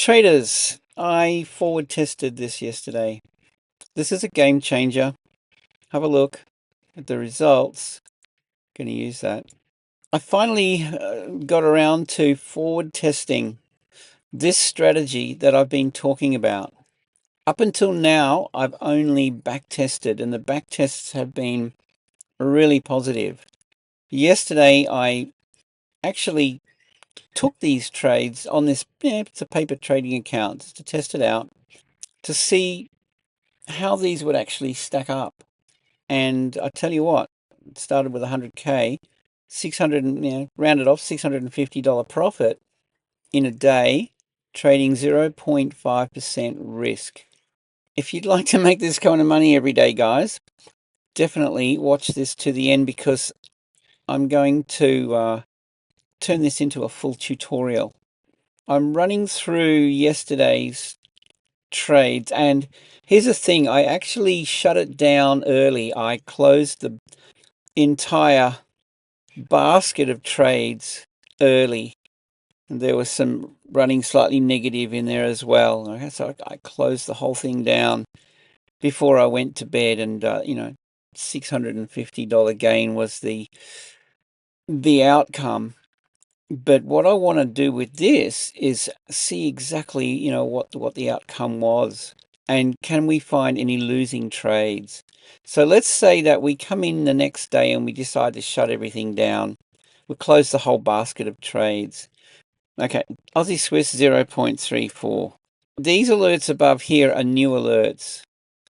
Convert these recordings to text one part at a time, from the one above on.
Traders, I forward tested this yesterday. This is a game changer. Have a look at the results. Going to use that. I finally got around to forward testing this strategy that I've been talking about. Up until now, I've only back tested, and the back tests have been really positive. Yesterday, I actually took these trades on this, it's a paper trading account, just to test it out, to see how these would actually stack up. And I tell you what, it started with 100K, 600, rounded off $650 profit in a day, trading 0.5% risk. If you'd like to make this kind of money every day, guys, definitely watch this to the end, because I'm going to turn this into a full tutorial. I'm running through yesterday's trades, and here's the thing, I actually shut it down early. I closed the entire basket of trades early, and there was some running slightly negative in there as well. Okay, so I closed the whole thing down before I went to bed, and $650 gain was the outcome. But what I want to do with this is see exactly, what the outcome was, and can we find any losing trades. So let's say that we come in the next day and we decide to shut everything down. We close the whole basket of trades. Okay, Aussie Swiss 0.34. These alerts above here are new alerts,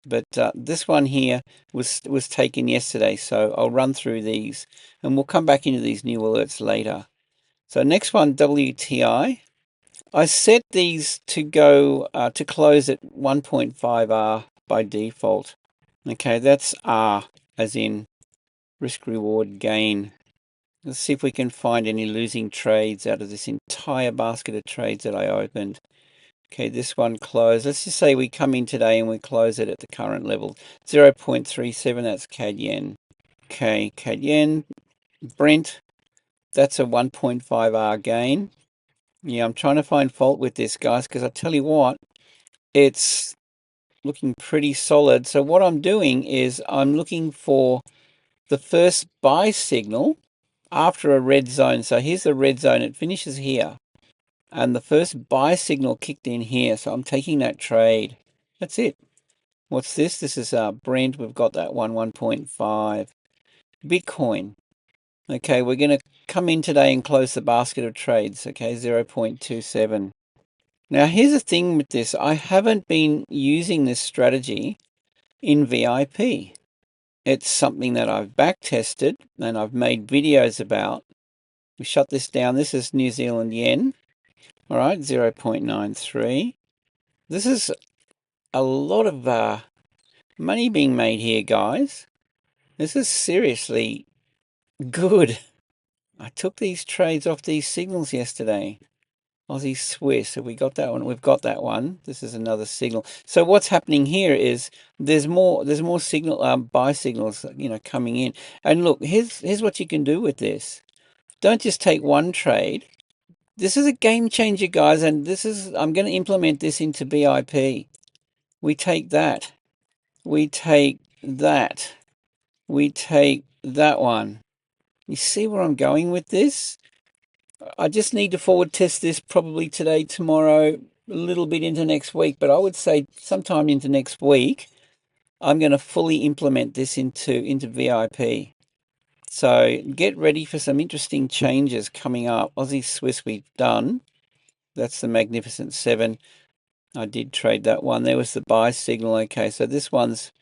but this one here was taken yesterday, so I'll run through these, and we'll come back into these new alerts later. So next one, WTI. I set these to go to close at 1.5 R by default. Okay, that's R as in risk reward gain. Let's see if we can find any losing trades out of this entire basket of trades that I opened. Okay, this one closed. Let's just say we come in today and we close it at the current level, 0.37. That's CAD yen. Okay, CAD yen. Brent. That's a 1.5 R gain. Yeah, I'm trying to find fault with this, guys, because I tell you what, it's looking pretty solid. So what I'm doing is I'm looking for the first buy signal after a red zone. So here's the red zone. It finishes here. And the first buy signal kicked in here. So I'm taking that trade. That's it. What's this? This is Brent. We've got that one, 1.5. Bitcoin. Okay, we're going to come in today and close the basket of trades. Okay, 0.27. Now, here's the thing with this. I haven't been using this strategy in VIP. It's something that I've back tested and I've made videos about. We shut this down. This is New Zealand yen. All right, 0.93. This is a lot of money being made here, guys. This is seriously good. I took these trades off these signals yesterday. Aussie Swiss. Have we got that one? We've got that one. This is another signal. So what's happening here is there's more signal buy signals, coming in. And look, here's what you can do with this. Don't just take one trade. This is a game changer, guys, and I'm going to implement this into BIP. We take that. We take that. We take that one. You see where I'm going with this? I just need to forward test this probably today, tomorrow, a little bit into next week. But I would say sometime into next week, I'm going to fully implement this into VIP. So get ready for some interesting changes coming up. Aussie Swiss we've done. That's the Magnificent 7. I did trade that one. There was the buy signal. Okay, so this one's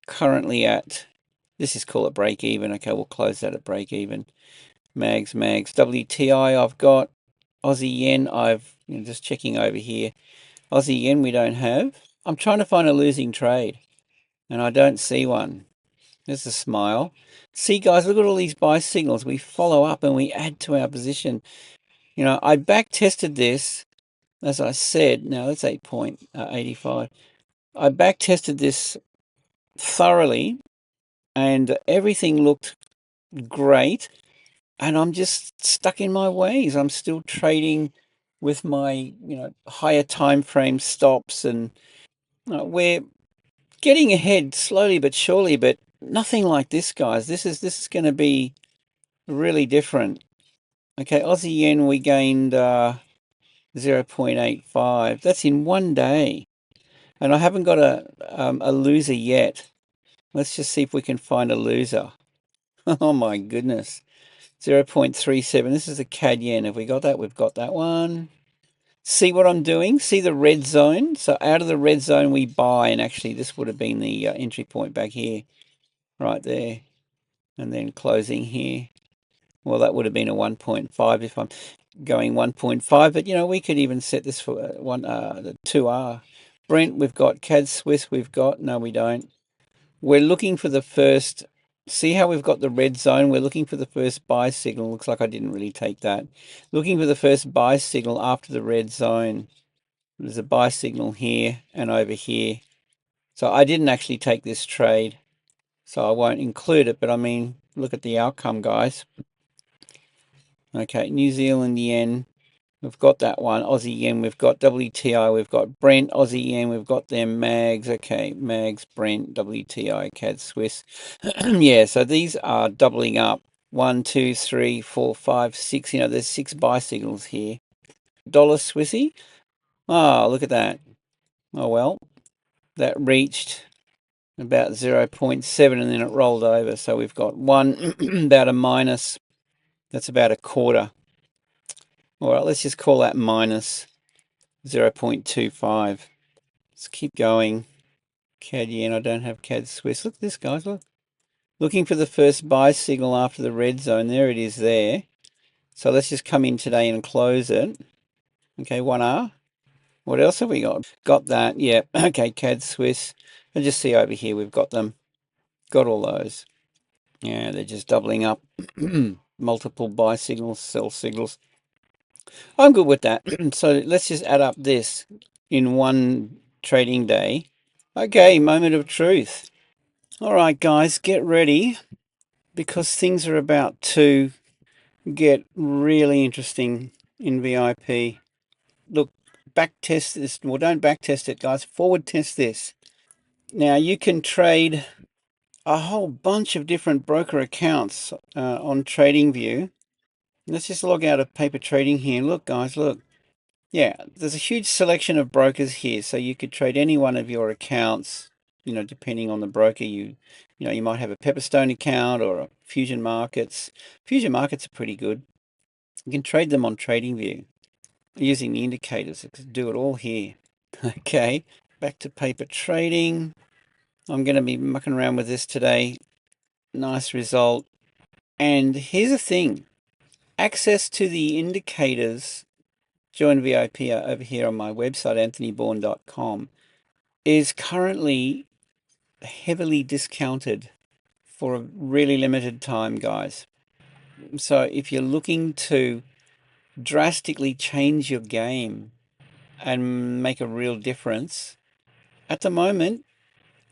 currently at, this is called a break even. Okay, we'll close that at break even. Mags. WTI I've got. Aussie yen I've, just checking over here. Aussie yen we don't have. I'm trying to find a losing trade, and I don't see one. There's a smile. See, guys, look at all these buy signals. We follow up and we add to our position. I back tested this, as I said. Now that's 8.85. I back tested this thoroughly, and everything looked great. And I'm just stuck in my ways. I'm still trading with my higher time frame stops, and we're getting ahead slowly but surely, but nothing like this, guys. This is going to be really different. Okay, Aussie yen, we gained 0.85. That's in one day, and I haven't got a loser yet. Let's just see if we can find a loser. Oh my goodness. 0.37. This is a CAD yen. Have we got that? We've got that one. See what I'm doing? See the red zone? So out of the red zone we buy, and actually this would have been the entry point back here, right there, and then closing here. Well, that would have been a 1.5 if I'm going 1.5, but we could even set this for the 2R. Brent, we've got CAD Swiss, we've got, no, we don't. We're looking for the first, see how we've got the red zone? We're looking for the first buy signal. Looks like I didn't really take that. Looking for the first buy signal after the red zone. There's a buy signal here and over here. So I didn't actually take this trade, so I won't include it, but I mean, look at the outcome, guys. Okay, New Zealand yen, we've got that one. Aussie yen, we've got WTI, we've got Brent, Aussie yen, we've got them mags. Okay, mags, Brent, WTI, CAD Swiss. Yeah, so these are doubling up. 1, 2, 3, 4, 5, 6. There's 6 buy signals here. Dollar Swissy. Oh, look at that. Oh well, that reached about 0.7 and then it rolled over. So we've got one about a minus. That's about a quarter. All right, let's just call that minus 0.25. Let's keep going. CAD yen, I don't have CAD Swiss. Look at this, guys, look. Looking for the first buy signal after the red zone. There it is there. So let's just come in today and close it. Okay, 1R. What else have we got? Got that, yeah. Okay, CAD Swiss. And just see over here, we've got them. Got all those. Yeah, they're just doubling up. Multiple buy signals, sell signals. I'm good with that. So let's just add up this in one trading day. Okay, moment of truth. All right, guys, get ready because things are about to get really interesting in VIP. Look, back test this. Well, don't back test it, guys. Forward test this. Now, you can trade a whole bunch of different broker accounts on TradingView. Let's just log out of paper trading here. Look, guys, look. Yeah, there's a huge selection of brokers here, so you could trade any one of your accounts, depending on the broker. You might have a Pepperstone account or a Fusion Markets. Fusion Markets are pretty good. You can trade them on TradingView using the indicators. You can do it all here. Okay, back to paper trading. I'm going to be mucking around with this today. Nice result. And here's the thing. Access to the indicators, join VIP over here on my website, anthonybourne.com, is currently heavily discounted for a really limited time, guys. So if you're looking to drastically change your game and make a real difference, at the moment,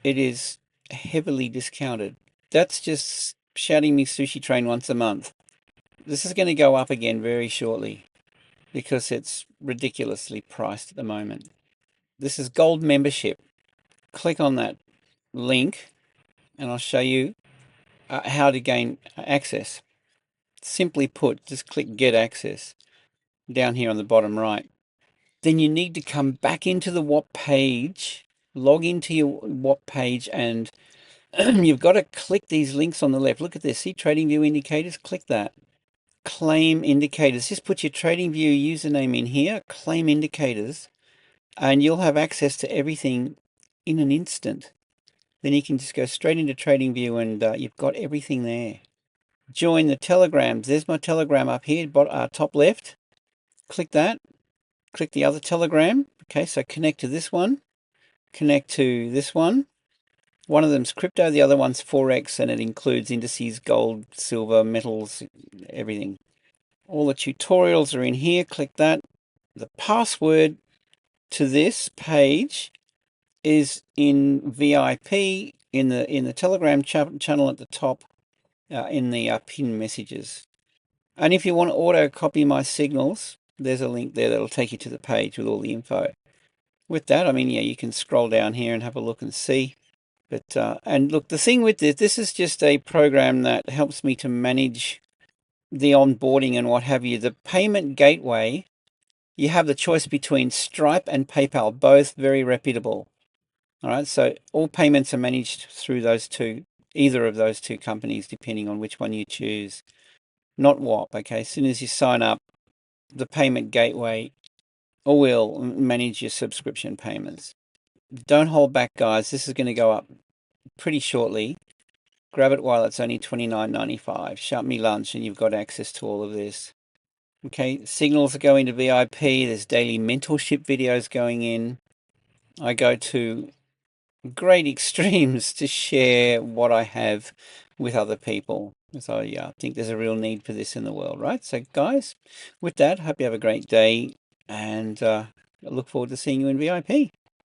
it is heavily discounted. That's just shouting me sushi train once a month. This is going to go up again very shortly because it's ridiculously priced at the moment. This is gold membership. Click on that link and I'll show you how to gain access. Simply put, just click get access down here on the bottom right. Then you need to come back into the WAP page, log into your WAP page, and you've got to click these links on the left. Look at this. See TradingView indicators? Click that. Claim indicators. Just put your TradingView username in here, claim indicators, and you'll have access to everything in an instant. Then you can just go straight into TradingView and you've got everything there. Join the Telegrams. There's my Telegram up here, top left. Click that. Click the other Telegram. Okay, so connect to this one. Connect to this one. One of them's crypto, the other one's Forex, and it includes indices, gold, silver, metals, everything. All the tutorials are in here. Click that. The password to this page is in VIP in the Telegram channel at the top in the pin messages. And if you want to auto copy my signals, there's a link there that'll take you to the page with all the info. With that, I mean, yeah, you can scroll down here and have a look and see. But and look, the thing with this is just a program that helps me to manage the onboarding and what have you. The payment gateway, you have the choice between Stripe and PayPal, both very reputable. All right, so all payments are managed through those two, either of those two companies, depending on which one you choose. Not WAP, okay? As soon as you sign up, the payment gateway will manage your subscription payments. Don't hold back, guys. This is going to go up pretty shortly. Grab it while it's only $29.95. Shout me lunch and you've got access to all of this. Okay, signals are going to VIP. There's daily mentorship videos going in. I go to great extremes to share what I have with other people. So yeah, I think there's a real need for this in the world, right? So guys, with that, hope you have a great day and I look forward to seeing you in VIP.